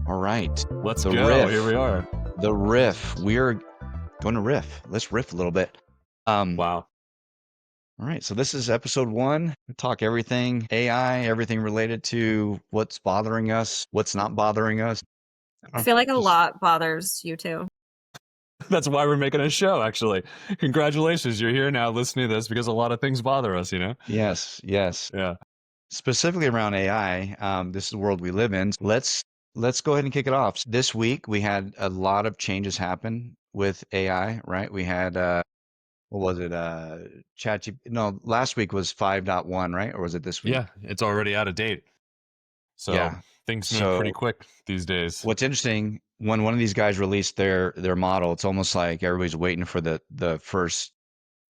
All right. Let's The go. riff. Here we are. The riff. We're going to riff. Let's riff a little bit. Wow. All right. So this is episode 1. We talk everything AI, everything related to what's bothering us, what's not bothering us. I feel like a lot bothers you too. That's why we're making a show, actually. Congratulations. You're here now listening to this because a lot of things bother us, you know? Yes. Yeah. Specifically around AI, this is the world we live in. Let's go ahead and kick it off. This week we had a lot of changes happen with AI, right? We had what was it? ChatGPT. No, last week was 5.1, right? Or was it this week? Yeah, it's already out of date. So Yeah. things move pretty So quick these days. what's interesting, when one of these guys released their model, it's almost like everybody's waiting for the first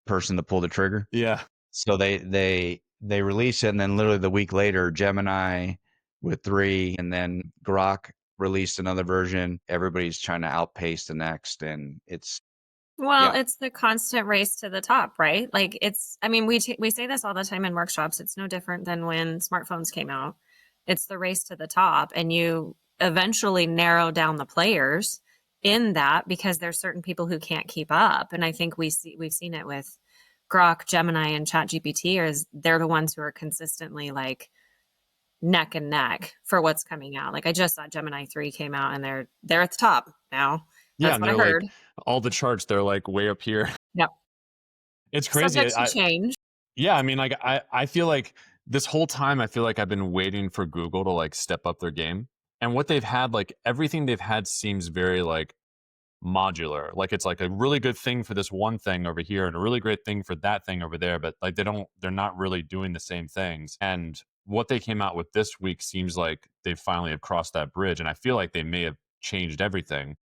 person to pull the trigger. Yeah. So they release it, and then literally the week later, Gemini with 3, and then Grok released another version. Everybody's trying to outpace the next, and it's It's the constant race to the top, right? Like we say this all the time in workshops. It's no different than when smartphones came out. It's the race to the top, and you eventually narrow down the players in that because there's certain people who can't keep up. And I think we've seen it with Grok, Gemini, and ChatGPT, is they're the ones who are consistently like neck and neck for what's coming out. Like I just saw Gemini 3 came out, and they're at the top now. That's what I heard. Like all the charts, they're like way up here. Yep. It's crazy. Subject to change. Yeah, I mean, like I feel like this whole time I feel like I've been waiting for Google to like step up their game. And what they've had, like everything they've had seems very like modular. Like it's like a really good thing for this one thing over here and a really great thing for that thing over there, but like they're not really doing the same things. And what they came out with this week seems like they finally have crossed that bridge, and I feel like they may have changed everything.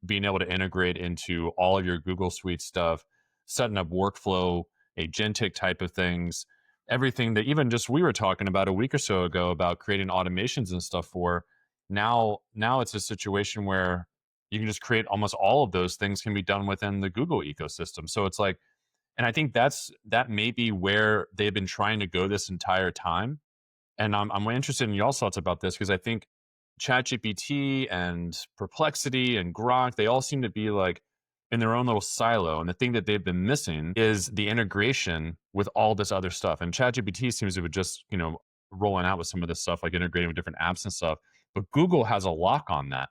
Being able to integrate into all of your Google Suite stuff, setting up workflow, agentic type of things, everything that even just we were talking about a week or so ago about creating automations and stuff for. Now it's a situation where you can just create almost all of those things can be done within the Google ecosystem. So it's like, and I think that may be where they've been trying to go this entire time. And I'm interested in y'all's thoughts about this because I think ChatGPT and Perplexity and Grok, they all seem to be like in their own little silo. And the thing that they've been missing is the integration with all this other stuff. And ChatGPT seems to be just, rolling out with some of this stuff, like integrating with different apps and stuff. But Google has a lock on that.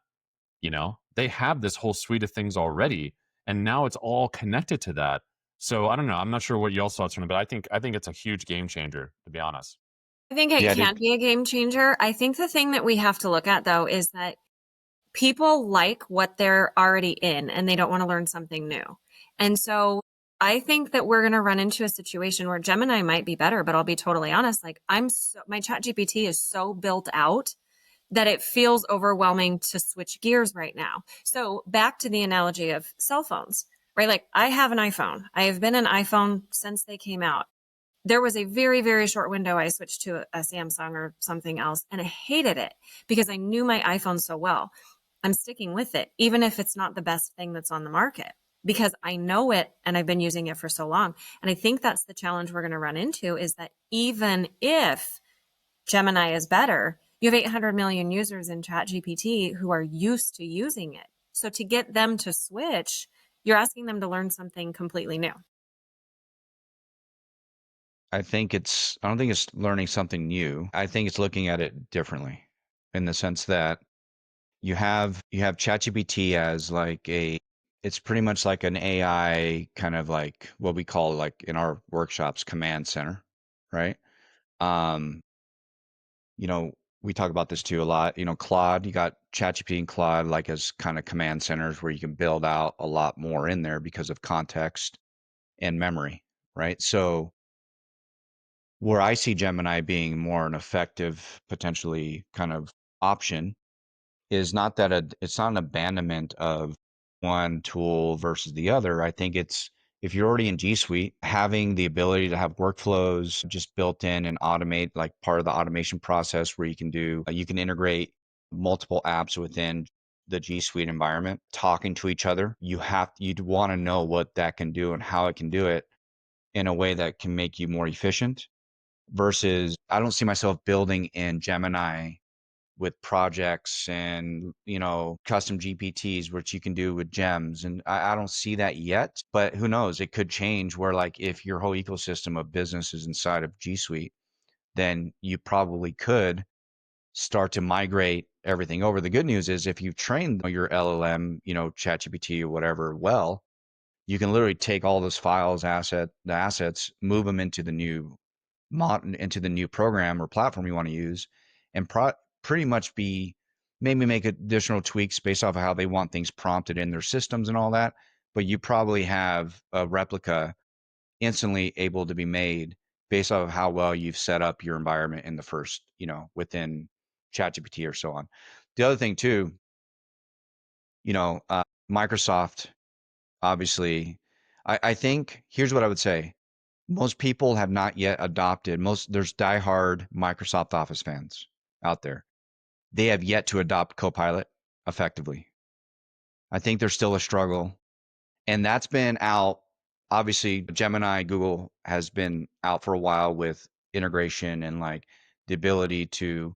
They have this whole suite of things already. And now it's all connected to that. So I don't know. I'm not sure what y'all's thoughts are on it, but I think it's a huge game changer, to be honest. I think it can be a game changer. I think the thing that we have to look at, though, is that people like what they're already in and they don't want to learn something new. And so I think that we're going to run into a situation where Gemini might be better, but I'll be totally honest. Like my ChatGPT is so built out that it feels overwhelming to switch gears right now. So back to the analogy of cell phones, right? Like I have an iPhone. I have been an iPhone since they came out. There was a very, very short window I switched to a Samsung or something else, and I hated it because I knew my iPhone so well. I'm sticking with it, even if it's not the best thing that's on the market, because I know it and I've been using it for so long. And I think that's the challenge we're going to run into, is that even if Gemini is better, you have 800 million users in ChatGPT who are used to using it. So to get them to switch, you're asking them to learn something completely new. I don't think it's learning something new. I think it's looking at it differently, in the sense that you have ChatGPT as like it's pretty much like an AI, kind of like what we call, like in our workshops, command center, right? We talk about this too a lot. Claude, you got ChatGPT and Claude like as kind of command centers where you can build out a lot more in there because of context and memory, right? So where I see Gemini being more an effective, potentially kind of option, is not that it's not an abandonment of one tool versus the other. I think it's, if you're already in G Suite, having the ability to have workflows just built in and automate, like part of the automation process where you can integrate multiple apps within the G Suite environment, talking to each other. You'd want to know what that can do and how it can do it in a way that can make you more efficient. Versus, I don't see myself building in Gemini with projects and, custom GPTs, which you can do with gems. And I don't see that yet, but who knows? It could change where, like, if your whole ecosystem of business is inside of G Suite, then you probably could start to migrate everything over. The good news is if you've trained your LLM, ChatGPT or whatever, well, you can literally take all those files, the assets, move them into the new into the new program or platform you want to use, and pretty much maybe make additional tweaks based off of how they want things prompted in their systems and all that. But you probably have a replica instantly able to be made based off of how well you've set up your environment in the first, within ChatGPT or so on. The other thing too, Microsoft, obviously, I think here's what I would say. Most people have not yet adopted, there's diehard Microsoft Office fans out there. They have yet to adopt Copilot effectively. I think there's still a struggle. And that's been out. Obviously, Gemini, Google has been out for a while with integration and like the ability to,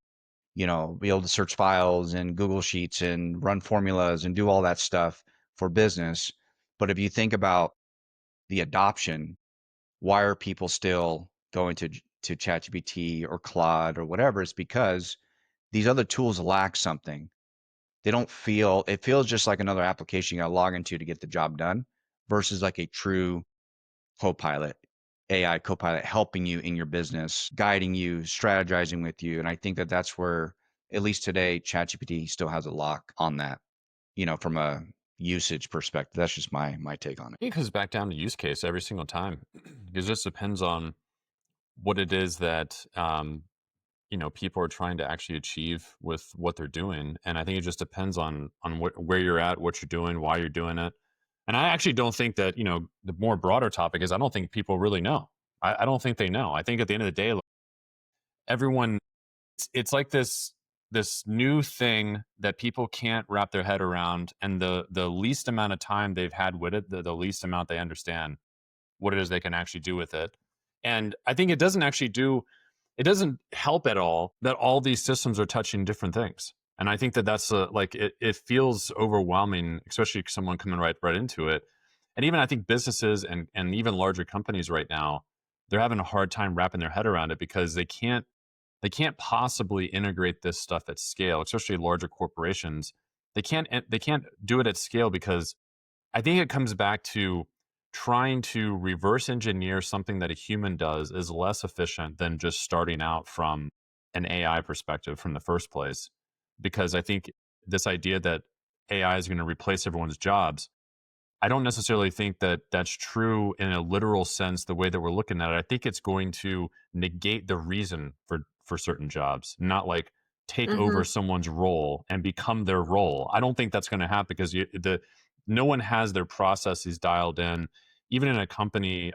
be able to search files and Google Sheets and run formulas and do all that stuff for business. But if you think about the adoption, why are people still going to ChatGPT or Claude or whatever? It's because these other tools lack something. They don't feel, it feels just like another application you got to log into to get the job done versus like a true Copilot, AI Copilot helping you in your business, guiding you, strategizing with you. And I think that that's where, at least today, ChatGPT still has a lock on that, from a usage perspective. That's just my take on it. It comes back down to use case every single time. It just depends on what it is that people are trying to actually achieve with what they're doing, and I think it just depends on where you're at, what you're doing, why you're doing it. And I actually don't think that the more broader topic is I don't think people really know. I don't think they know. I think at the end of the day, like, everyone, it's like this new thing that people can't wrap their head around, and the least amount of time they've had with it, the least amount they understand what it is they can actually do with it. And I think it doesn't help at all that all these systems are touching different things. And I think that that's like it feels overwhelming, especially someone coming right into it. And even I think businesses and even larger companies right now, they're having a hard time wrapping their head around it because they can't possibly integrate this stuff at scale, especially larger corporations. They can't do it at scale because I think it comes back to trying to reverse engineer something that a human does is less efficient than just starting out from an AI perspective from the first place. Because I think this idea that AI is going to replace everyone's jobs, I don't necessarily think that that's true in a literal sense, the way that we're looking at it. I think it's going to negate the reason for certain jobs, not like take Mm-hmm. over someone's role and become their role. I don't think that's going to happen because no one has their processes dialed in. Even in a company,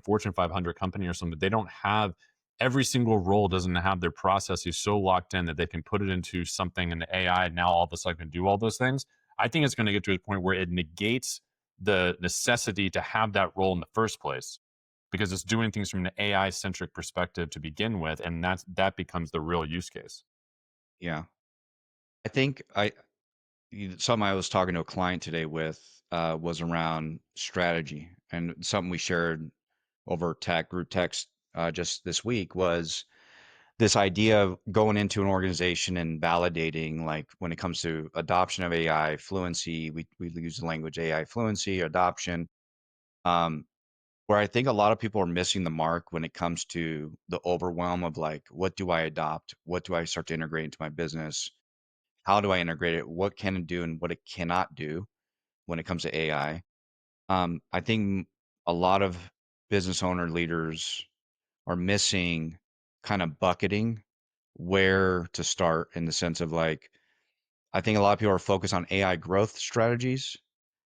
Fortune 500 company or something, they don't have every single role doesn't have their processes so locked in that they can put it into something in the AI and now all of a sudden can do all those things. I think it's going to get to a point where it negates the necessity to have that role in the first place because it's doing things from an AI centric perspective to begin with, and that becomes the real use case. Yeah. I think something I was talking to a client today with was around strategy, and something we shared over group text just this week was this idea of going into an organization and validating, like when it comes to adoption of AI fluency, we use the language AI fluency adoption, um, where I think a lot of people are missing the mark when it comes to the overwhelm of like, what do I adopt? What do I start to integrate into my business? How do I integrate it? What can it do and what it cannot do when it comes to AI? I think a lot of business owner leaders are missing kind of bucketing where to start in the sense of like, I think a lot of people are focused on AI growth strategies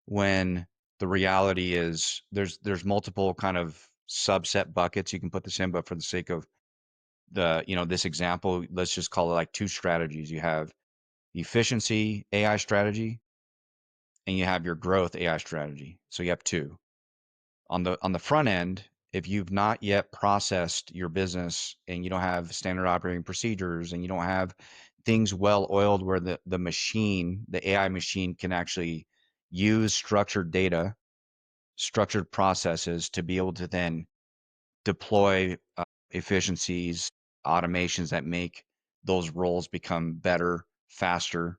when the reality is there's multiple kind of subset buckets you can put this in, but for the sake of this example, let's just call it like two strategies. You have efficiency AI strategy and you have your growth AI strategy. So you have two. On the front end, if you've not yet processed your business and you don't have standard operating procedures and you don't have things well oiled where the machine, the AI machine, can actually use structured data, structured processes to be able to then deploy efficiencies, automations that make those roles become better, faster.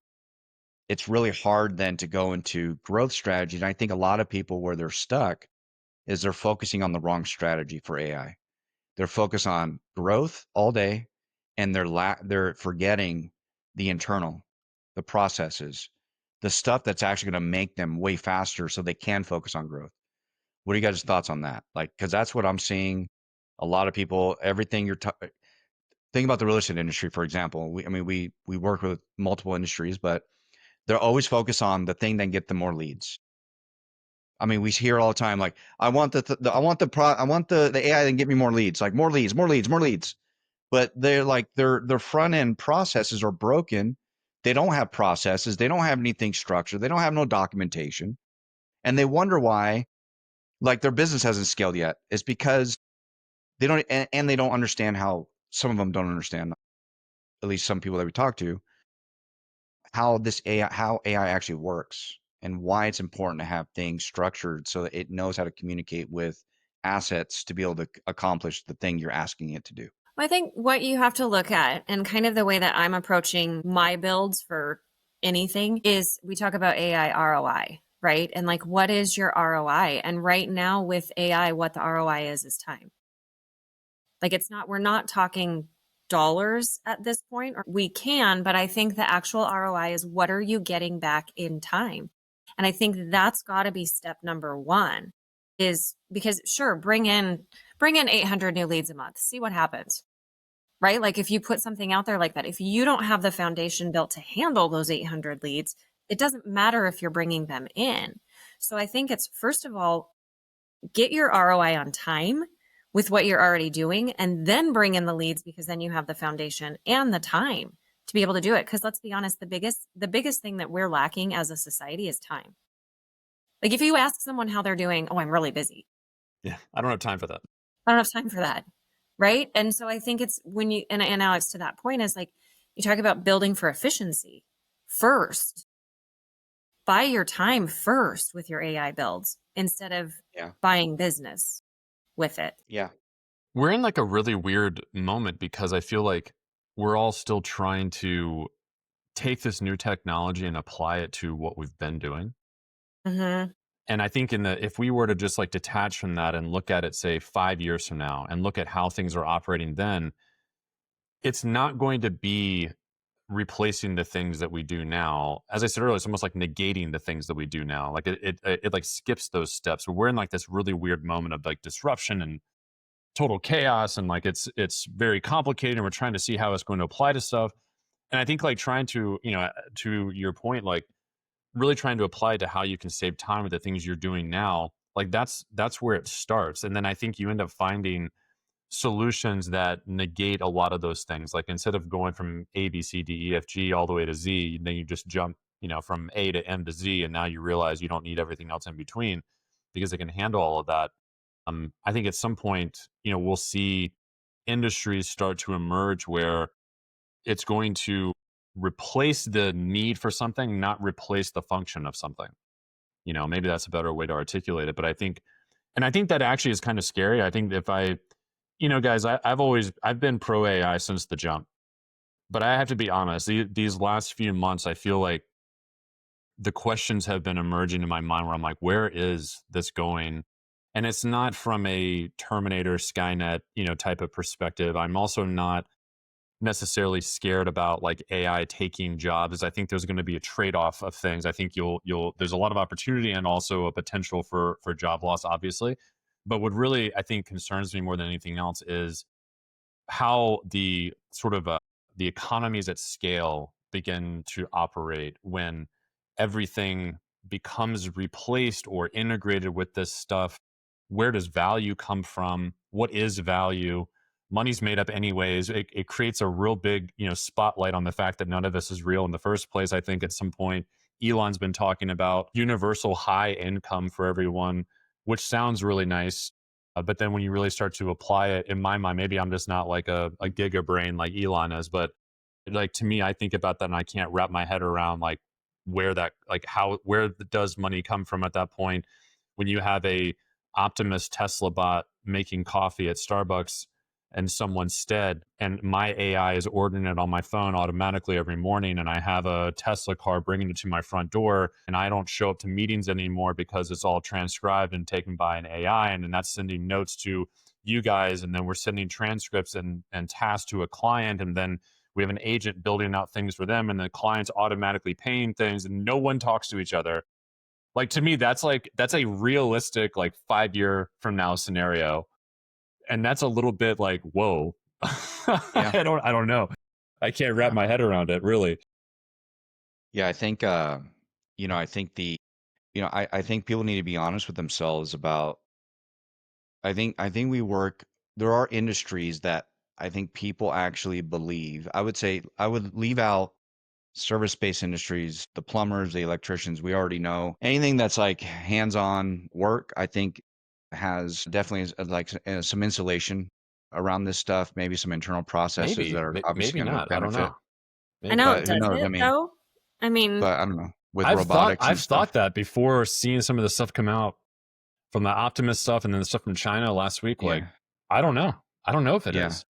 It's really hard then to go into growth strategy. And I think a lot of people where they're stuck is they're focusing on the wrong strategy for AI. They're focused on growth all day, and they're forgetting the internal, the processes, the stuff that's actually going to make them way faster so they can focus on growth. What are you guys' thoughts on that? Like, because that's what I'm seeing. A lot of people, everything think about the real estate industry, for example. We work with multiple industries, but they're always focused on the thing that get them more leads. I mean, we hear all the time, like, I want the AI that can get me more leads, like more leads, more leads, more leads. But they're like their front end processes are broken. They don't have processes. They don't have anything structured. They don't have no documentation, and they wonder why, like, their business hasn't scaled yet. It's because they don't, and they don't understand how, some of them don't understand, at least some people that we talk to, how AI actually works and why it's important to have things structured so that it knows how to communicate with assets to be able to accomplish the thing you're asking it to do. I think what you have to look at, and kind of the way that I'm approaching my builds for anything, is we talk about AI ROI, right? And like, what is your ROI? And right now with AI, what the ROI is time. Like, we're not talking dollars at this point, or we can, but I think the actual ROI is what are you getting back in time? And I think that's got to be step number one, is because sure, bring in 800 new leads a month, see what happens, right? Like if you put something out there like that, if you don't have the foundation built to handle those 800 leads, it doesn't matter if you're bringing them in. So I think it's, first of all, get your ROI on time with what you're already doing, and then bring in the leads, because then you have the foundation and the time to be able to do it. Because let's be honest, the biggest thing that we're lacking as a society is time. Like if you ask someone how they're doing, oh, I'm really busy. Yeah, I don't have time for that. I don't have time for that. Right. And so I think it's when you, and Alex, to that point, is like, you talk about building for efficiency first. Buy your time first with your AI builds instead of buying business with it. Yeah. We're in like a really weird moment because I feel like we're all still trying to take this new technology and apply it to what we've been doing. Mm-hmm. And I think if we were to just like detach from that and look at it, say 5 years from now, and look at how things are operating then, it's not going to be replacing the things that we do now. As I said earlier, it's almost like negating the things that we do now. Like it like skips those steps. We're in like this really weird moment of like disruption and total chaos, and like it's very complicated, and we're trying to see how it's going to apply to stuff. And I think like trying to, to your point, like really trying to apply to how you can save time with the things you're doing now, like that's where it starts. And then I think you end up finding solutions that negate a lot of those things. Like instead of going from A, B, C, D, E, F, G all the way to Z, then you just jump, from A to M to Z, and now you realize you don't need everything else in between because it can handle all of that. I think at some point, we'll see industries start to emerge where it's going to replace the need for something, not replace the function of something. Maybe that's a better way to articulate it. But I think that actually is kind of scary. I think if guys, I've been pro AI since the jump, but I have to be honest, these last few months, I feel like the questions have been emerging in my mind where I'm like, where is this going? And it's not from a Terminator, Skynet, type of perspective. I'm also not necessarily scared about like AI taking jobs. I think there's going to be a trade-off of things. I think there's a lot of opportunity and also a potential for job loss, obviously. But what really I think concerns me more than anything else is how the sort of the economies at scale begin to operate when everything becomes replaced or integrated with this stuff. Where does value come from? What is value? Money's made up anyways. It creates a real big, spotlight on the fact that none of this is real in the first place. I think at some point, Elon's been talking about universal high income for everyone, which sounds really nice. But then when you really start to apply it, in my mind, maybe I'm just not like a giga brain like Elon is, but Like, to me, I think about that and I can't wrap my head around like where does money come from at that point when you have a Optimus Tesla bot making coffee at Starbucks and someone's stead, and my AI is ordering it on my phone automatically every morning, and I have a Tesla car bringing it to my front door, and I don't show up to meetings anymore because it's all transcribed and taken by an AI, and then that's sending notes to you guys, and then we're sending transcripts and tasks to a client, and then we have an agent building out things for them, and the client's automatically paying things, and no one talks to each other. Like, to me, that's a realistic like 5 year from now scenario, and that's a little bit like, whoa. Yeah. I don't know. I can't wrap Yeah. my head around it, really. Yeah. I think, I think I think people need to be honest with themselves about, I think there are industries that I think people actually believe. I would say I would leave out service-based industries, the plumbers, the electricians, we already know. Anything that's like hands-on work, I think has definitely some insulation around this stuff, maybe some internal processes that Maybe, are obviously maybe going to not. I don't benefit. know. I Maybe. know, But who does knows? I it mean, though? I mean, but I don't know with robotics and I've stuff. thought that before, seeing some of the stuff come out from the Optimus stuff and then the stuff from China last week. Like, Yeah. I don't know. I don't know if it Yeah. is.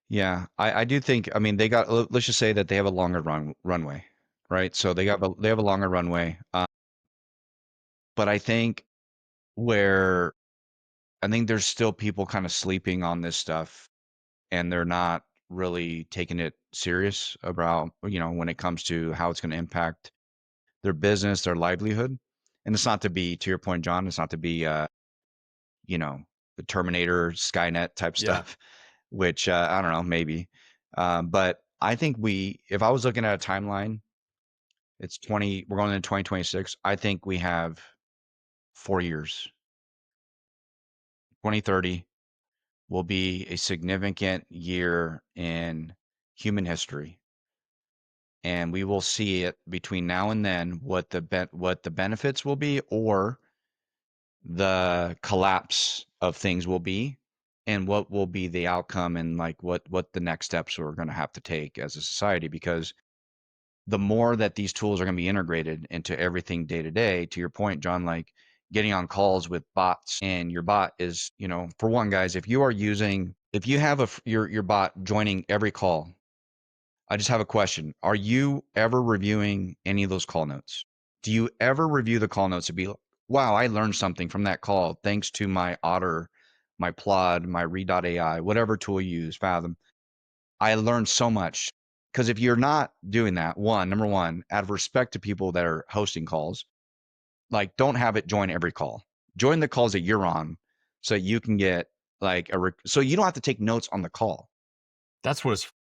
Yeah. I do think, I mean, let's just say that they have a longer runway, right? So they have a longer runway. But where I think there's still people kind of sleeping on this stuff and they're not really taking it serious about, when it comes to how it's going to impact their business, their livelihood. And it's not to be, to your point, John, it's not to be, you know, the Terminator, Skynet type Yeah. stuff, which I don't know, maybe. But I think if I was looking at a timeline, we're going into 2026. I think we have 4 years. 2030 will be a significant year in human history. And we will see it between now and then what the benefits will be or the collapse of things will be and what will be the outcome and like what the next steps we're going to have to take as a society, because the more that these tools are going to be integrated into everything day to day, to your point, John, like getting on calls with bots, and your bot is, for one, guys, if you have your bot joining every call, I just have a question. Are you ever reviewing any of those call notes? Do you ever review the call notes to be like, wow, I learned something from that call thanks to my Otter, my Plod, my Read.ai, whatever tool you use, Fathom. I learned so much. Because if you're not doing that, number one, out of respect to people that are hosting calls, like don't have it join every call. Join the calls that you're on so you can get like so you don't have to take notes on the call. That's what it's.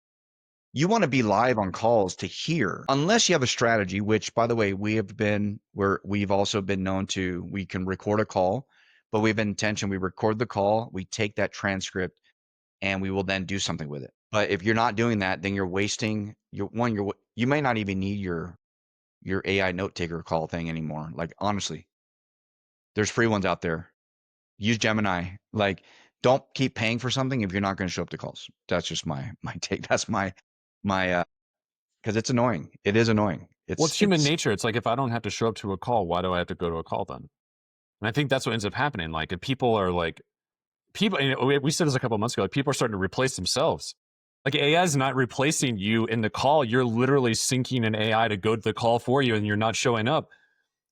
You want to be live on calls to hear, unless you have a strategy, which by the way, we've also been known to, we can record a call, but we have an intention. We record the call, we take that transcript and we will then do something with it. But if you're not doing that, then you're wasting you may not even need your AI note taker call thing anymore. Like honestly, there's free ones out there. Use Gemini. Like don't keep paying for something if you're not going to show up to calls. That's just my take. That's my because it's annoying. It is annoying. Well, It's it's human nature. It's like, if I don't have to show up to a call, why do I have to go to a call then? And I think that's what ends up happening. Like, if people are like, we said this a couple of months ago, like people are starting to replace themselves. Like, AI is not replacing you in the call. You're literally syncing an AI to go to the call for you, and you're not showing up.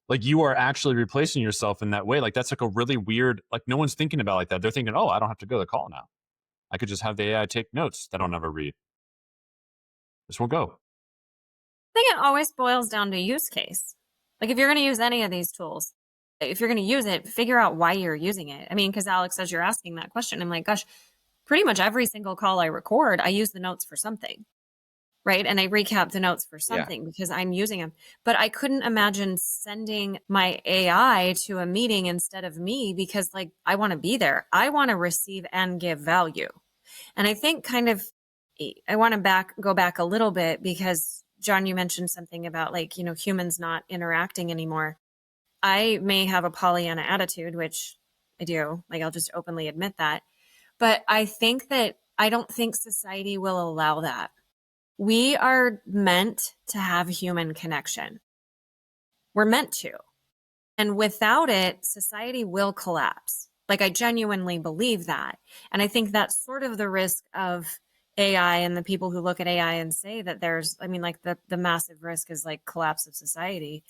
Like, you are actually replacing yourself in that way. Like, that's like a really weird, like, no one's thinking about it like that. They're thinking, oh, I don't have to go to the call now. I could just have the AI take notes that I'll never read. This will go. I think it always boils down to use case. Like if you're going to use any of these tools, if you're going to use it, figure out why you're using it. I mean, because Alex, as you're asking that question, I'm like, gosh, pretty much every single call I record, I use the notes for something, right? And I recap the notes for yeah. something because I'm using them. But I couldn't imagine sending my AI to a meeting instead of me because, like, I want to be there. I want to receive and give value. And I think I want to go back a little bit because John, you mentioned something about like, humans not interacting anymore. I may have a Pollyanna attitude, which I do. Like, I'll just openly admit that. But I don't think society will allow that. We are meant to have human connection. We're meant to. And without it, society will collapse. Like, I genuinely believe that. And I think that's sort of the risk of AI and the people who look at AI and say that there's, I mean, like the massive risk is like collapse of society.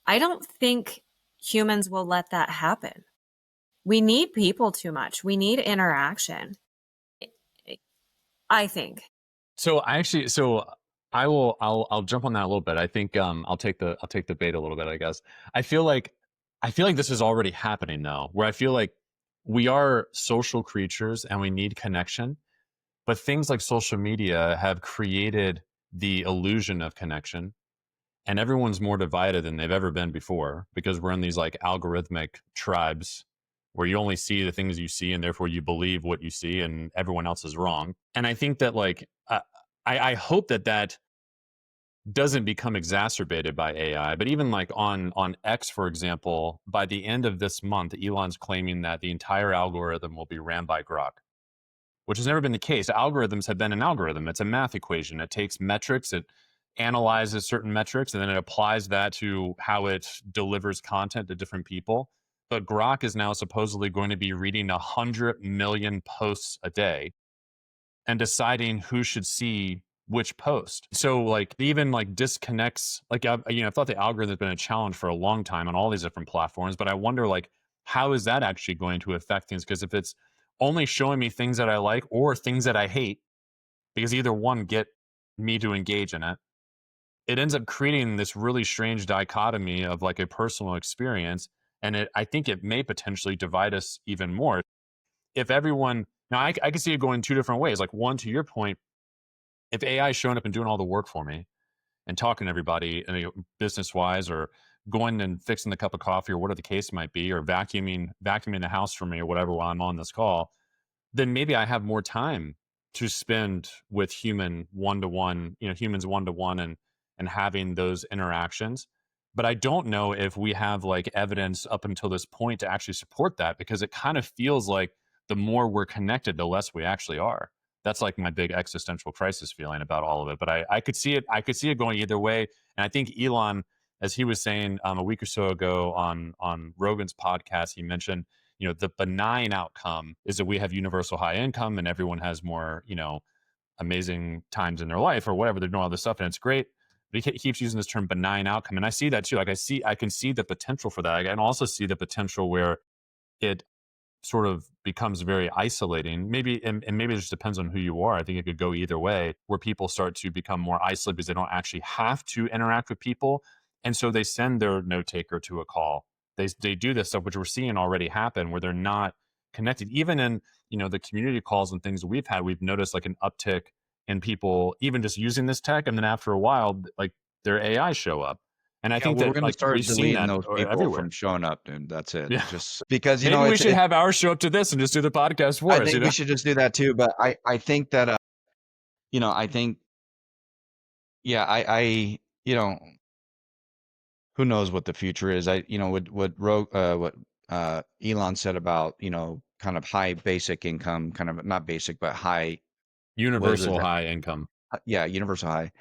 I don't think humans will let that happen. We need people too much. We need interaction. I think. So I actually, so I'll jump on that a little bit. I think I'll take the bait a little bit, I guess. I feel like this is already happening though, where I feel like we are social creatures and we need connection, but things like social media have created the illusion of connection, and everyone's more divided than they've ever been before because we're in these like algorithmic tribes where you only see the things you see and therefore you believe what you see and everyone else is wrong. And I think that like I hope that that doesn't become exacerbated by AI. But even like on X, for example, by the end of this month, Elon's claiming that the entire algorithm will be ran by Grok, which has never been the case. Algorithms have been an algorithm. It's a math equation. It takes metrics, it analyzes certain metrics, and then it applies that to how it delivers content to different people. But Grok is now supposedly going to be reading 100 million posts a day and deciding who should see which post. So like even like disconnects, like I've thought the algorithm has been a challenge for a long time on all these different platforms, but I wonder like how is that actually going to affect things? Because if it's only showing me things that I like or things that I hate, because either one get me to engage in it, it ends up creating this really strange dichotomy of like a personal experience. And I think it may potentially divide us even more. If everyone, now I can see it going two different ways. Like one, to your point, if AI is showing up and doing all the work for me and talking to everybody, business wise, or going and fixing the cup of coffee or whatever the case might be, or vacuuming the house for me or whatever while I'm on this call, then maybe I have more time to spend with humans one to one and having those interactions. But I don't know if we have like evidence up until this point to actually support that, because it kind of feels like the more we're connected, the less we actually are. That's like my big existential crisis feeling about all of it. But I could see it. I could see it going either way. And I think Elon, as he was saying a week or so ago on Rogan's podcast, he mentioned, the benign outcome is that we have universal high income and everyone has more, amazing times in their life or whatever. They're doing all this stuff and it's great. But he keeps using this term benign outcome. And I see that too. Like I can see the potential for that. I can also see the potential where it sort of becomes very isolating. Maybe, and maybe it just depends on who you are. I think it could go either way, where people start to become more isolated because they don't actually have to interact with people. And so they send their note taker to a call. They do this stuff, which we're seeing already happen, where they're not connected. Even in, the community calls and things that we've had, we've noticed like an uptick in people even just using this tech. And then after a while, like their AI show up. And I Yeah, think well, we're that gonna like start we've seen deleting that those people everywhere. from showing up, dude. That's it. Yeah. Just because Maybe we it's should have ours show up to this and just do the podcast for I us, think we should just do that too. But I think that I think yeah, who knows what the future is. What Elon said about, kind of high basic income, kind of not basic, but high, what is it? Universal high income. Yeah, universal high.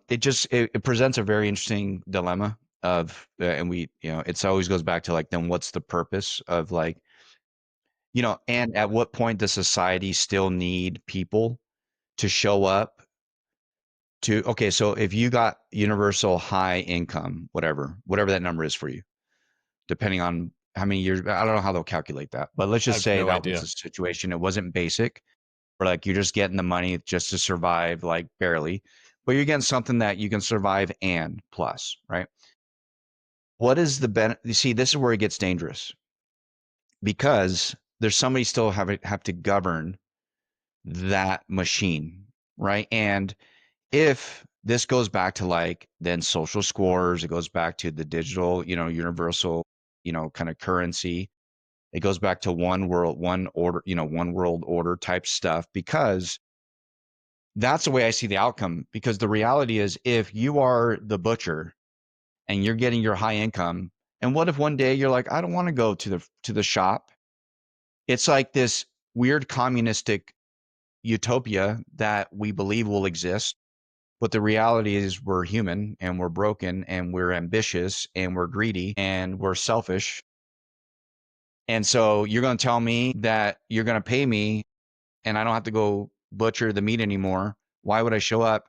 It presents a very interesting dilemma of, and it's always goes back to like, then what's the purpose of like, and at what point does society still need people to show up to, okay, so if you got universal high income, whatever that number is for you, depending on how many years, I don't know how they'll calculate that, but let's I just have say no that was idea. the situation. It wasn't basic, or like you're just getting the money just to survive, like barely, but you're getting something that you can survive and plus, right? What is the benefit? You see, this is where it gets dangerous, because there's somebody still have to govern that machine, right? And if this goes back to like then social scores, it goes back to the digital, universal, kind of currency. It goes back to one world, one order, one world order type stuff, because that's the way I see the outcome. Because the reality is, if you are the butcher and you're getting your high income, and what if one day you're like, I don't want to go to the shop? It's like this weird communistic utopia that we believe will exist. But the reality is we're human and we're broken and we're ambitious and we're greedy and we're selfish. And so you're going to tell me that you're going to pay me and I don't have to go butcher the meat anymore. Why would I show up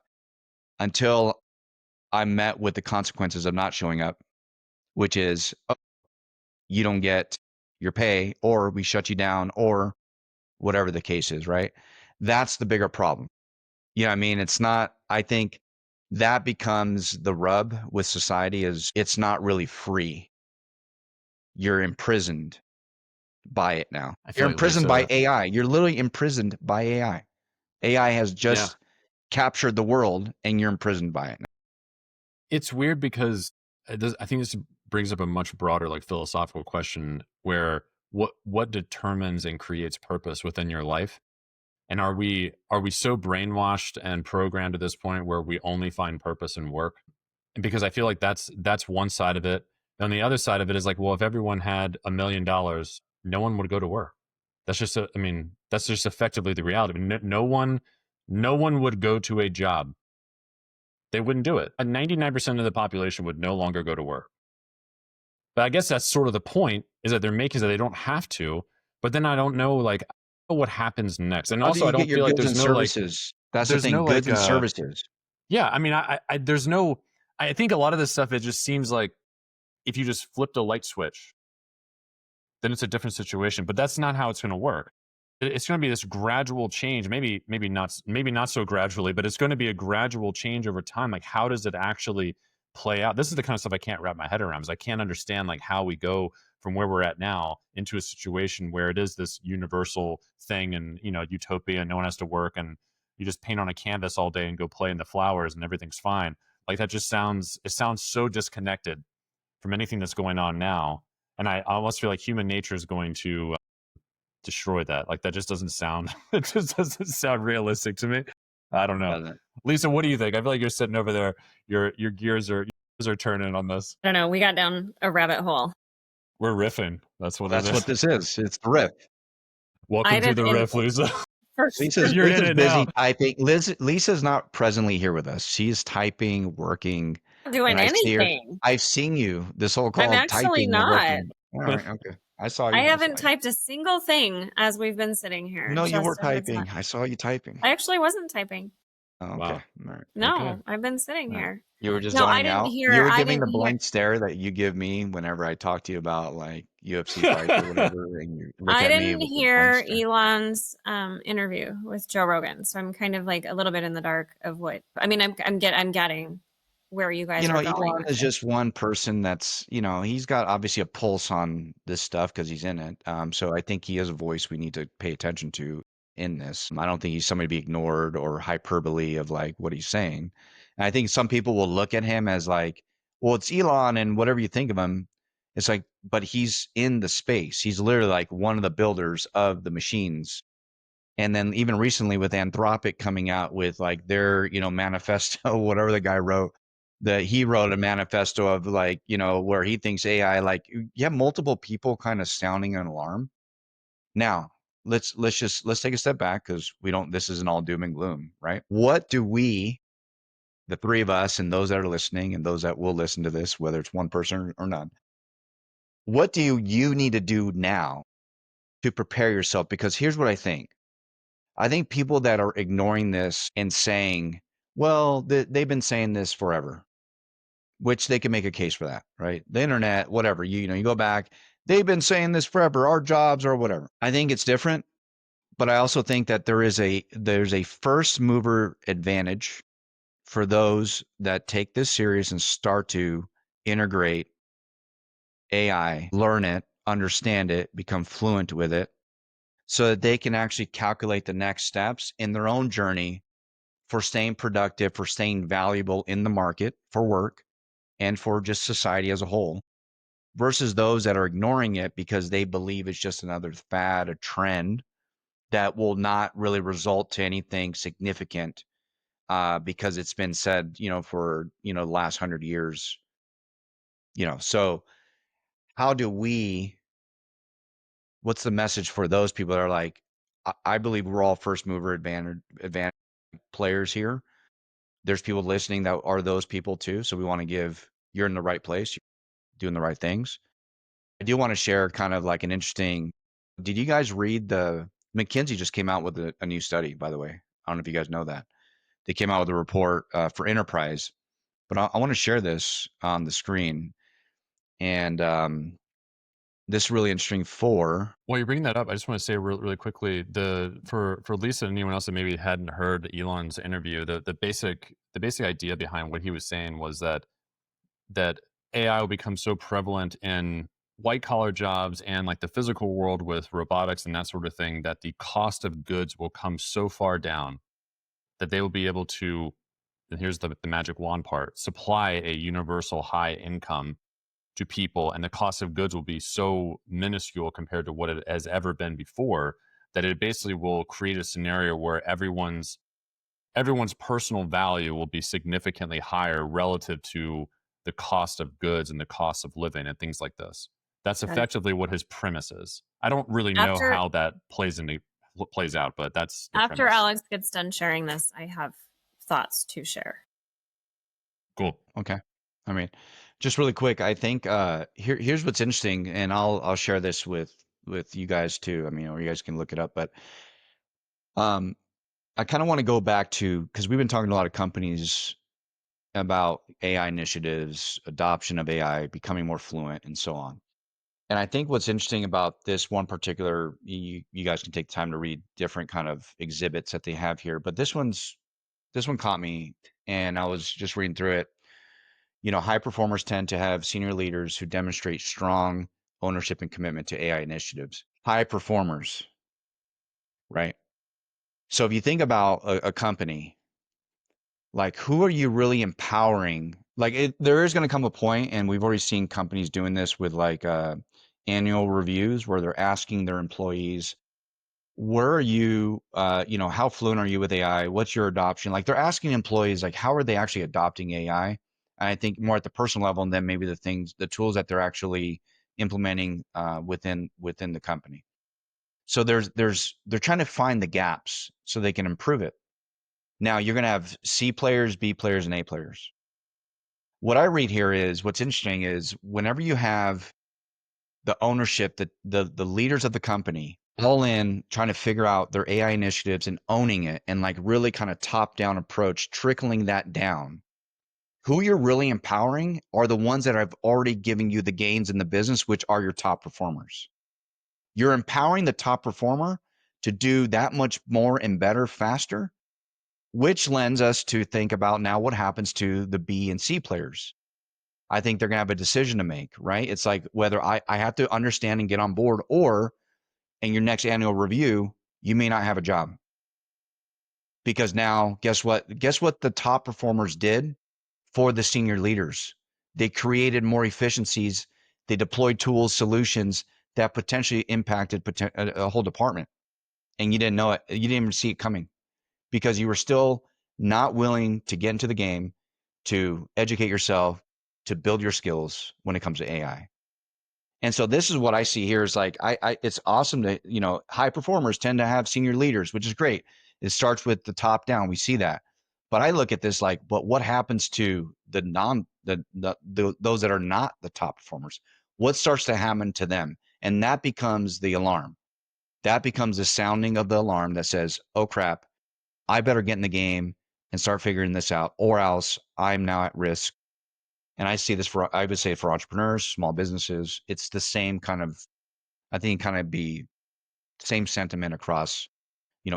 until I'm met with the consequences of not showing up, which is, oh, you don't get your pay or we shut you down or whatever the case is, right? That's the bigger problem. You know what I mean? It's not, I think that becomes the rub with society is it's not really free. You're imprisoned by it now. I feel You're like imprisoned by Lisa. AI. You're literally imprisoned by AI. AI has Yeah, just captured the world and you're imprisoned by it now. it's weird because I think this brings up a much broader, like, philosophical question where what determines and creates purpose within your life, and are we so brainwashed and programmed at this point where we only find purpose in work? Because I feel like that's one side of it. And the other side of it is like, well, if everyone had $1 million, no one would go to work. That's just, I mean, that's just effectively the reality. I mean, no one would go to a job. They wouldn't do it. 99% of the population would no longer go to work. But I guess that's sort of the point, is that they're making so they don't have to. But then I don't know, like, what happens next. And How do also, I you get don't your feel like goods and services? That's the there's thing, no goods like, and services. yeah. I mean, there's no. I think a lot of this stuff, it just seems like if you just flipped a light switch, then it's a different situation. But that's not how it's going to work. It's going to be this gradual change. Maybe not so gradually, but it's going to be a gradual change over time. Like, how does it actually play out? This is the kind of stuff I can't wrap my head around. Is I can't understand like how we go from where we're at now into a situation where it is this universal thing, and utopia, and no one has to work, and you just paint on a canvas all day and go play in the flowers, and everything's fine. Like, that just sounds so disconnected from anything that's going on now. And I almost feel like human nature is going to destroy that. Like, that just doesn't sound it just doesn't sound realistic to me. I don't know. Doesn't. Lisa, what do you think? I feel like you're sitting over there. Your gears are turning on this. I don't know. We got down a rabbit hole. We're riffing. That's what it That's is. what this is. It's the riff. Welcome I to the didn't. riff, Lisa. You're in Lisa's it busy now. typing. Lisa's not presently here with us. She's typing, working, doing and I see her. anything. I've seen you this whole I'm call actually typing and not. working. All right, okay. I saw I you. haven't typed a single thing as we've been sitting here. No, you just were a heads up. typing. I saw you typing. I actually wasn't typing. Oh, Wow. okay. All right. No, Okay. I've been sitting All right. here. You were just No, I zoning didn't out. hear. You were I giving the didn't hear. blank stare that you give me whenever I talk to you about like UFC fights or whatever, and you look I at me didn't with the hear blank stare. Elon's interview with Joe Rogan, so I'm kind of like a little bit in the dark of what. I mean, I'm getting where you guys are going. Elon with is it. just one person that's, he's got obviously a pulse on this stuff because he's in it. So I think he has a voice we need to pay attention to in this. I don't think he's somebody to be ignored or hyperbole of like what he's saying. And I think some people will look at him as like, well, it's Elon and whatever you think of him, it's like, but he's in the space. He's literally like one of the builders of the machines. And then even recently with Anthropic coming out with like their, manifesto, whatever the guy wrote, that he wrote a manifesto of like, where he thinks AI, like you have multiple people kind of sounding an alarm. Now, let's take a step back because this isn't all doom and gloom, right? What do we, the three of us and those that are listening and those that will listen to this, whether it's one person or none, what do you need to do now to prepare yourself? Because here's what I think. I think people that are ignoring this and saying, well, they've been saying this forever, which they can make a case for that, right? The internet, whatever, you go back, they've been saying this forever, our jobs or whatever. I think it's different, but I also think that there's a first mover advantage for those that take this serious and start to integrate AI, learn it, understand it, become fluent with it, so that they can actually calculate the next steps in their own journey for staying productive, for staying valuable in the market for work and for just society as a whole, versus those that are ignoring it because they believe it's just another fad, a trend that will not really result to anything significant because it's been said, for, the last 100 years, so how do what's the message for those people that are like, I believe we're all first mover advantage players here. there's people listening that are those people too. So we want to you're in the right place, you're doing the right things. I do want to share kind of like an interesting, did you guys read McKinsey just came out with a new study, by the way. I don't know if you guys know that. They came out with a report for enterprise, but I want to share this on the screen. And this is really interesting While you're bringing that up, I just want to say really quickly, for Lisa and anyone else that maybe hadn't heard Elon's interview, the basic idea behind what he was saying was that AI will become so prevalent in white collar jobs and like the physical world with robotics and that sort of thing, that the cost of goods will come so far down that they will be able to, and here's the magic wand part, supply a universal high income to people, and the cost of goods will be so minuscule compared to what it has ever been before, that it basically will create a scenario where everyone's personal value will be significantly higher relative to the cost of goods and the cost of living and things like this. That's Right. effectively what his premise is. I don't really know After how that plays out, but that's the after premise. Alex gets done sharing this, I have thoughts to share. Cool. Okay. I mean, just really quick, I think here's what's interesting, and I'll share this with you guys too. I mean, or you guys can look it up, but um, I kind of want to go back to, because we've been talking to a lot of companies about AI initiatives, adoption of AI, becoming more fluent, and so on. And I think what's interesting about this one particular, you guys can take time to read different kind of exhibits that they have here, but this one caught me, and I was just reading through it. High performers tend to have senior leaders who demonstrate strong ownership and commitment to AI initiatives. High performers, right? So if you think about a company, like who are you really empowering? Like there is going to come a point, and we've already seen companies doing this with like annual reviews where they're asking their employees, where are you, how fluent are you with AI? What's your adoption? Like they're asking employees, like, how are they actually adopting AI? And I think more at the personal level, and then maybe the tools that they're actually implementing within the company. So they're trying to find the gaps so they can improve it. Now you're going to have C players, B players, and A players. What I read here is what's interesting is whenever you have the ownership, the leaders of the company all in trying to figure out their AI initiatives and owning it, and like really kind of top down approach, trickling that down. Who you're really empowering are the ones that have already given you the gains in the business, which are your top performers. You're empowering the top performer to do that much more and better faster, which lends us to think about now what happens to the B and C players. I think they're going to have a decision to make, right? It's like whether I have to understand and get on board, or in your next annual review, you may not have a job. Because now, guess what? Guess what the top performers did for the senior leaders? They created more efficiencies. They deployed tools, solutions that potentially impacted a whole department. And you didn't know it. You didn't even see it coming because you were still not willing to get into the game, to educate yourself, to build your skills when it comes to AI. And so this is what I see here is like, it's awesome that, high performers tend to have senior leaders, which is great. It starts with the top down. We see that. But I look at this like, but what happens to those that are not the top performers? What starts to happen to them? And that becomes the alarm. That becomes the sounding of the alarm that says, oh crap, I better get in the game and start figuring this out, or else I'm now at risk. And I see this I would say for entrepreneurs, small businesses, it's the same kind of, I think kind of be same sentiment across,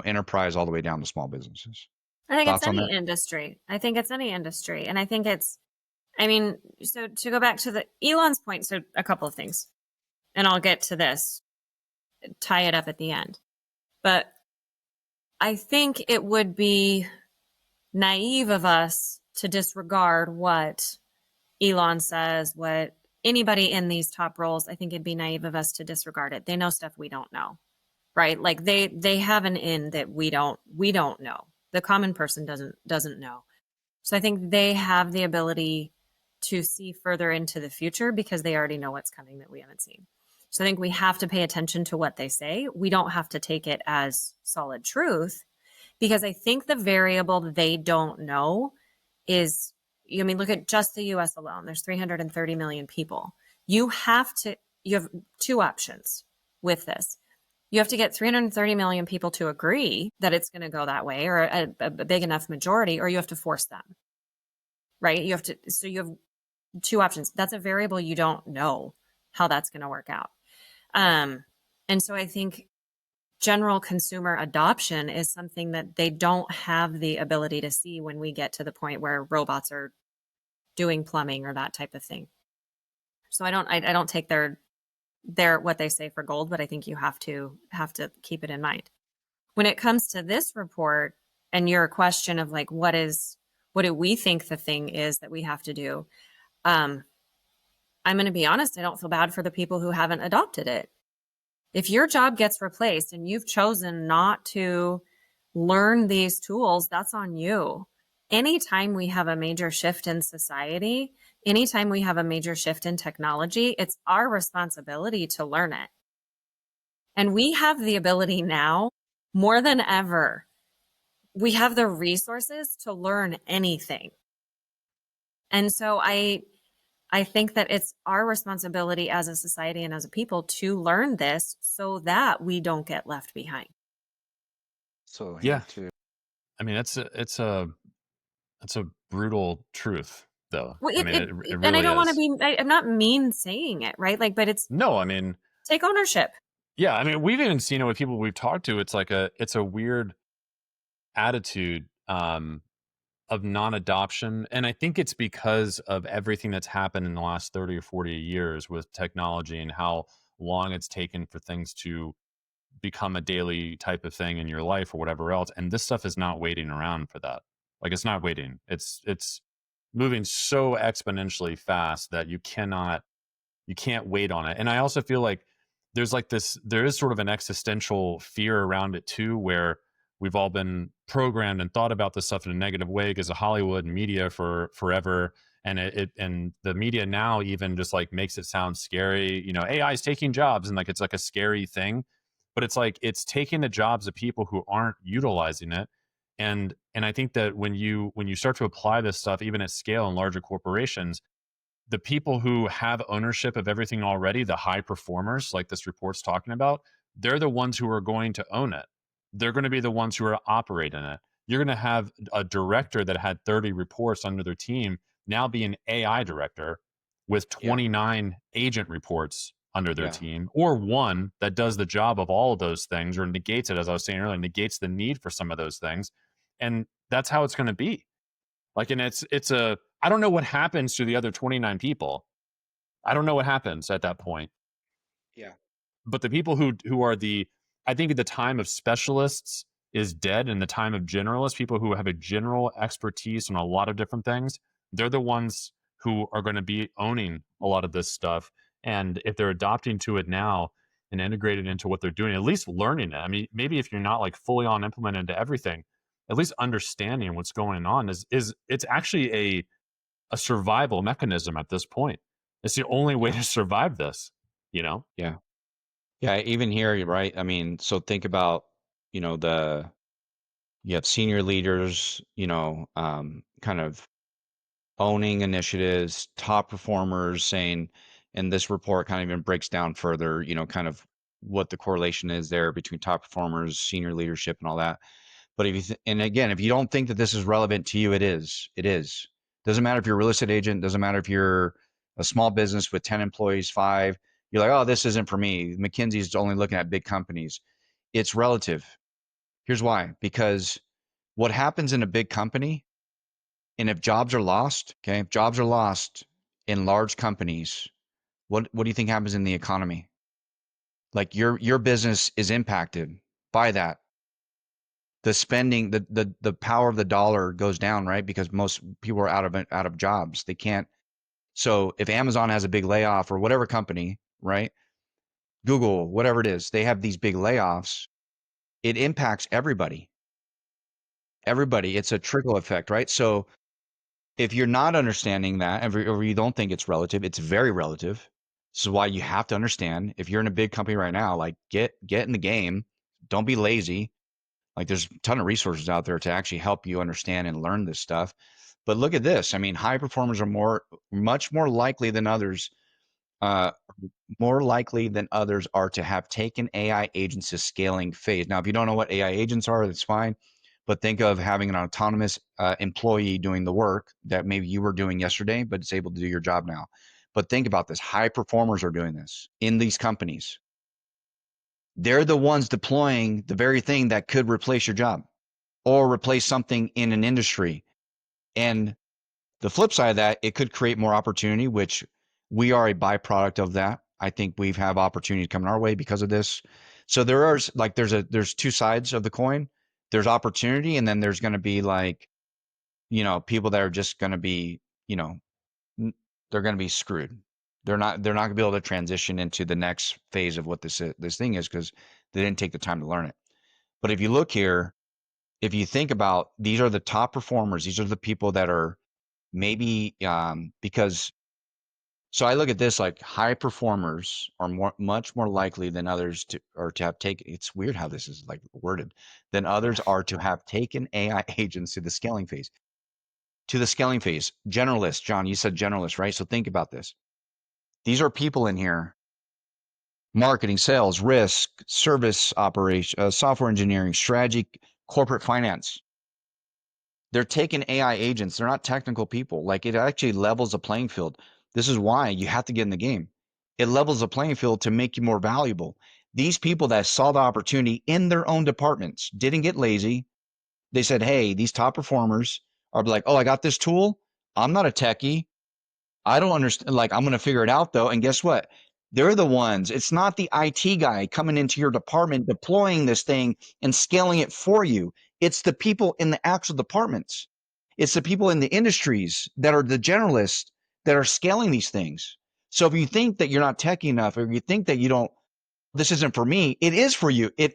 enterprise all the way down to small businesses. I think it's Thoughts on any that? industry. I think it's any industry. And I think I mean, so to go back to the Elon's point, so a couple of things, and I'll get to this, tie it up at the end. But I think it would be naive of us to disregard what Elon says, what anybody in these top roles, I think it'd be naive of us to disregard it. They know stuff we don't know, right? Like they have an in that we don't know. The common person doesn't know. So I think they have the ability to see further into the future because they already know what's coming that we haven't seen. So I think we have to pay attention to what they say. We don't have to take it as solid truth because I think the variable they don't know is, I mean, look at just the US alone. There's 330 million people. You have two options with this. You have to get 330 million people to agree that it's going to go that way, or a big enough majority, or you have to force them, right? So you have two options. That's a variable you don't know how that's going to work out. And so I think general consumer adoption is something that they don't have the ability to see when we get to the point where robots are doing plumbing or that type of thing. So I don't take their what they say for gold, but I think you have to keep it in mind. When it comes to this report and your question of like what do we think the thing is that we have to do? I'm going to be honest, I don't feel bad for the people who haven't adopted it. If your job gets replaced and you've chosen not to learn these tools, that's on you. Anytime we have a major shift in society, anytime we have a major shift in technology, it's our responsibility to learn it. And we have the ability now, more than ever, we have the resources to learn anything. And so I think that it's our responsibility as a society and as a people to learn this so that we don't get left behind. So Yeah. here too. I mean, it's a brutal truth, though. Well, I mean, it really and I don't want to is. I'm not mean saying it, right? Like, but it's No, I mean, take ownership. yeah, I mean, we've even seen it with people we've talked to. It's a weird attitude of non-adoption, and I think it's because of everything that's happened in the last 30 or 40 years with technology and how long it's taken for things to become a daily type of thing in your life or whatever else. And this stuff is not waiting around for that. Like, it's not waiting. It's moving so exponentially fast that you can't wait on it. And I also feel like there is sort of an existential fear around it too, where we've all been programmed and thought about this stuff in a negative way because of Hollywood and media for forever. And and the media now even just like makes it sound scary. You know, AI is taking jobs, and like it's like a scary thing. But it's like it's taking the jobs of people who aren't utilizing it. And I think that when you start to apply this stuff even at scale in larger corporations, the people who have ownership of everything already, the high performers, like this report's talking about, they're the ones who are going to own it. They're going to be the ones who are operating it. You're going to have a director that had 30 reports under their team now be an AI director with Yeah. 29 agent reports under their Yeah. team, or one that does the job of all of those things or negates it, as I was saying earlier, negates the need for some of those things. And that's how it's going to be. Like, and I don't know what happens to the other 29 people. I don't know what happens at that point. Yeah. But the people who are I think at the time of specialists is dead, and the time of generalists, people who have a general expertise on a lot of different things, they're the ones who are going to be owning a lot of this stuff. And if they're adopting to it now and integrated into what they're doing, at least learning it. I mean, maybe if you're not like fully on implemented into everything, at least understanding what's going on is it's actually a survival mechanism at this point. It's the only way Yeah. to survive this, you know? Yeah. Yeah. Even here, right? I mean, so think about, you know, you have senior leaders, kind of owning initiatives, top performers saying, and this report kind of even breaks down further, kind of what the correlation is there between top performers, senior leadership, and all that. But and again, if you don't think that this is relevant to you, it is. It is. Doesn't matter if you're a real estate agent. Doesn't matter if you're a small business with 10 employees, 5. You're like, oh, this isn't for me. McKinsey's only looking at big companies. It's relative. Here's why. Because what happens in a big company, and if jobs are lost, okay, if jobs are lost in large companies, what do you think happens in the economy? Like your business is impacted by that. The spending, the power of the dollar goes down, right? Because most people are out of jobs. They can't. So if Amazon has a big layoff or whatever company, right? Google, whatever it is, they have these big layoffs. It impacts everybody. Everybody. It's a trickle effect, right? So if you're not understanding that, or you don't think it's relative, it's very relative. This is why you have to understand. If you're in a big company right now, like get in the game. Don't be lazy. Like there's a ton of resources out there to actually help you understand and learn this stuff. But look at this. I mean, high performers are much more likely than others, uh, are to have taken AI agents to scaling phase. Now, if you don't know what AI agents are, that's fine. But think of having an autonomous employee doing the work that maybe you were doing yesterday, but it's able to do your job now. But think about this. High performers are doing this in these companies. They're the ones deploying the very thing that could replace your job or replace something in an industry. And the flip side of that, it could create more opportunity, which we are a byproduct of that. I think we have opportunity coming our way because of this. So there's two sides of the coin. There's opportunity, and then there's going to be people that are just going to be, they're going to be screwed. They're not going to be able to transition into the next phase of what this thing is because they didn't take the time to learn it. But if you look here, if you think about, these are the top performers. These are the people that are maybe because so I look at this like high performers are much more likely than others to have taken. It's weird how this is like worded. Than others are to have taken AI agents to the scaling phase. To the scaling phase, generalists. John, you said generalists, right? So think about this. These are people in here: marketing, sales, risk, service operation, software engineering, strategy, corporate finance. They're taking AI agents. They're not technical people. Like, it actually levels the playing field. This is why you have to get in the game. It levels the playing field to make you more valuable. These people that saw the opportunity in their own departments didn't get lazy. They said, hey, these top performers are like, oh, I got this tool. I'm not a techie. I don't understand. Like, I'm going to figure it out though. And guess what? They're the ones. It's not the IT guy coming into your department, deploying this thing and scaling it for you. It's the people in the actual departments. It's the people in the industries that are the generalists that are scaling these things. So if you think that you're not techy enough, or you think that this isn't for me, it is for you. It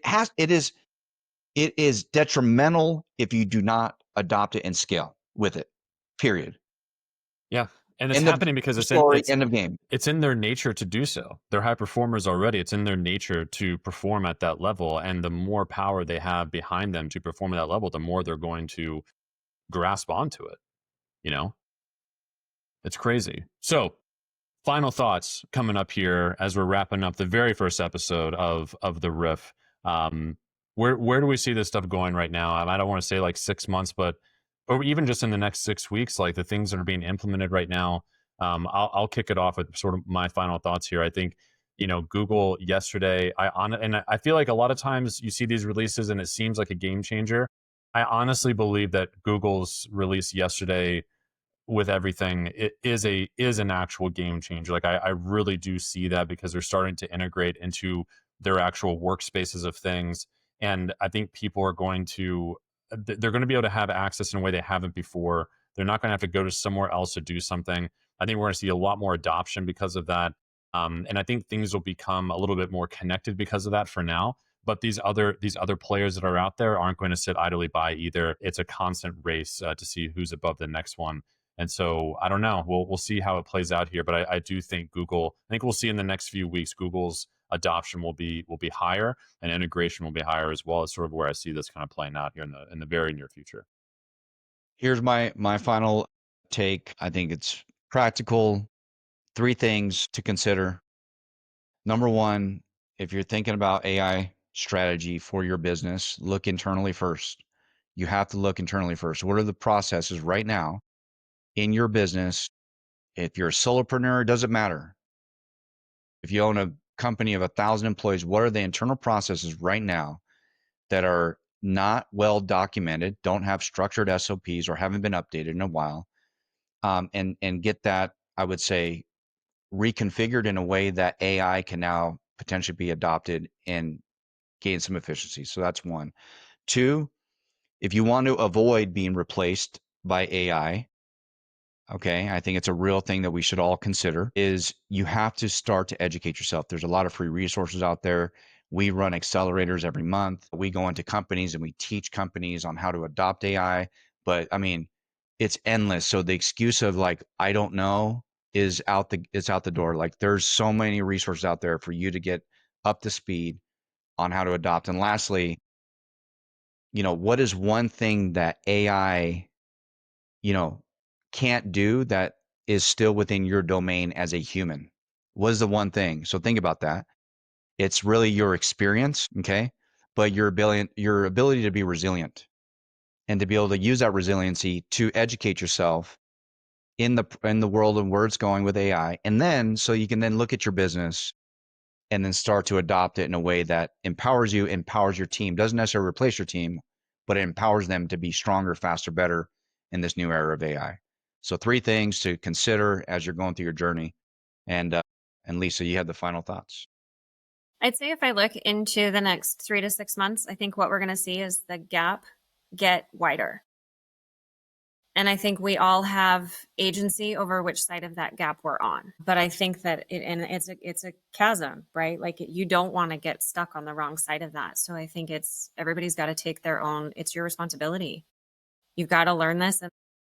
is detrimental if you do not adopt it and scale with it. Period. Yeah. And it's End of happening because story. End of game. it's in their nature to do so. They're high performers already. It's in their nature to perform at that level. And the more power they have behind them to perform at that level, the more they're going to grasp onto it. You know, it's crazy. So, final thoughts coming up here as we're wrapping up the very first episode of the Riff. Um, where do we see this stuff going right now? I don't want to say like 6 months, but or even just in the next 6 weeks, like the things that are being implemented right now. I'll kick it off with sort of my final thoughts here. I think Google yesterday. I feel like a lot of times you see these releases and it seems like a game changer. I honestly believe that Google's release yesterday with everything, it is an actual game changer. Like I really do see that because they're starting to integrate into their actual workspaces of things, and I think people are going to they're going to be able to have access in a way they haven't before. They're not going to have to go to somewhere else to do something. I think we're going to see a lot more adoption because of that, and I think things will become a little bit more connected because of that for now. But these other players that are out there aren't going to sit idly by either. It's a constant race to see who's above the next one. And so I don't know. We'll see how it plays out here, but I do think Google. I think we'll see in the next few weeks Google's adoption will be higher and integration will be higher as well. As sort of where I see this kind of playing out here in the very near future. Here's my final take. I think it's practical. 3 things to consider. Number 1, if you're thinking about AI strategy for your business, look internally first. You have to look internally first. What are the processes right now in your business? If you're a solopreneur, it doesn't matter. If you own a company of 1,000 employees, what are the internal processes right now that are not well documented, don't have structured SOPs, or haven't been updated in a while, and get that, I would say, reconfigured in a way that AI can now potentially be adopted and gain some efficiency. So that's 1. 2, if you want to avoid being replaced by AI, okay, I think it's a real thing that we should all consider, is you have to start to educate yourself. There's a lot of free resources out there. We run accelerators every month. We go into companies and we teach companies on how to adopt AI. But I mean, it's endless. So the excuse of like, I don't know is it's out the door. Like, there's so many resources out there for you to get up to speed on how to adopt. And lastly, what is one thing that AI, you know, can't do that is still within your domain as a human? What is the one thing? So think about that. It's really your experience, okay? But your ability to be resilient and to be able to use that resiliency to educate yourself in the world of where it's going with AI. And then so you can then look at your business and then start to adopt it in a way that empowers you, empowers your team, doesn't necessarily replace your team, but it empowers them to be stronger, faster, better in this new era of AI. So 3 things to consider as you're going through your journey. And Lisa, you have the final thoughts. I'd say if I look into the next 3 to 6 months, I think what we're going to see is the gap get wider. And I think we all have agency over which side of that gap we're on. But I think that it's a chasm, right? Like you don't want to get stuck on the wrong side of that. So I think everybody's got to take their own, it's your responsibility. You've got to learn this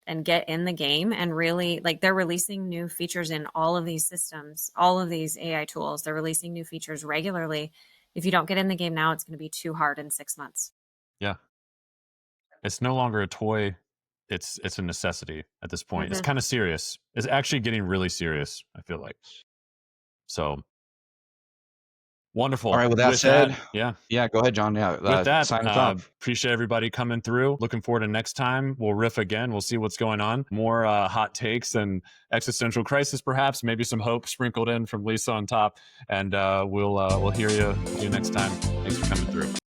and get in the game and really, like, they're releasing new features in all of these systems, all of these AI tools. They're releasing new features regularly. If you don't get in the game now, it's going to be too hard in 6 months. Yeah. It's no longer a toy. It's a necessity at this point. It's kind of serious. It's actually getting really serious, I feel like. So wonderful. All right, with that said, yeah, go ahead, John. Yeah, with that, sign us off. Appreciate everybody coming through. Looking forward to next time. We'll riff again. We'll see what's going on. More hot takes and existential crisis, perhaps. Maybe some hope sprinkled in from Lisa on top. And we'll hear you next time. Thanks for coming through.